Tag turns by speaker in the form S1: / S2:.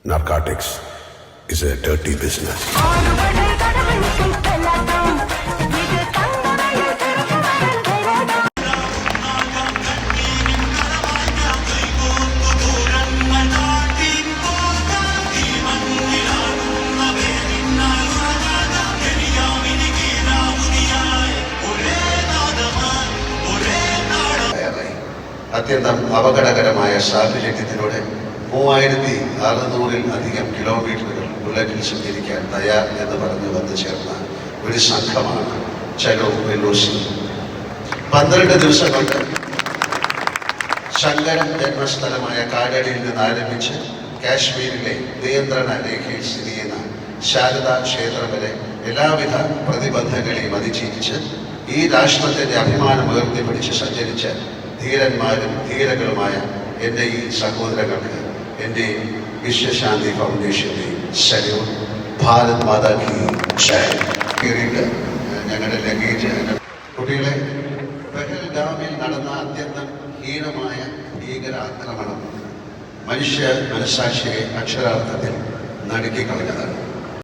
S1: Narcotics is a dirty business.
S2: അത്യന്തം അപകടകരമായ സാഹചര്യത്തിലൂടെ 3600-ൽ-അധികം കിലോമീറ്ററുകൾ ബുള്ളറ്റിൽ സഞ്ചരിക്കാൻ തയ്യാർ എന്ന് പറഞ്ഞു വന്നു ചേർന്ന ഒരു സംഘമാണ് ചലോ വെല്ലോസി. 12 ദിവസം കൊണ്ട് ശങ്കര ജന്മസ്ഥലമായ കാലടിയിൽ നിന്ന് ആരംഭിച്ച് കാശ്മീരിലെ നിയന്ത്രണ രേഖയിൽ സ്ഥിതി ചെയ്യുന്ന ശാരദാ ക്ഷേത്രം വരെ എല്ലാവിധ പ്രതിബന്ധങ്ങളെയും അതിജീവിച്ച് ഈ രാഷ്ട്രത്തിന്റെ അഭിമാനം ഉയർത്തിപ്പിടിച്ച് സഞ്ചരിച്ച ധീരന്മാരും ധീരകളുമായ എൻ്റെ ഈ സഹോദരങ്ങൾക്ക് എൻ്റെ വിശ്വശാന്തി ഫൗണ്ടേഷൻ്റെ സല്യൂട്ട്. ഭാരത് മാതാ കി ജയ്. കയറിയിട്ട് ഞങ്ങളുടെ ലഗേജ് കുട്ടികളെ, പെഹൽഗാമിൽ നടന്ന അത്യന്തം ഹീനമായ ഭീകരാക്രമണം മനുഷ്യ മനസാക്ഷിയെ അക്ഷരാർത്ഥത്തിൽ നടുക്കിക്കളഞ്ഞതാണ്.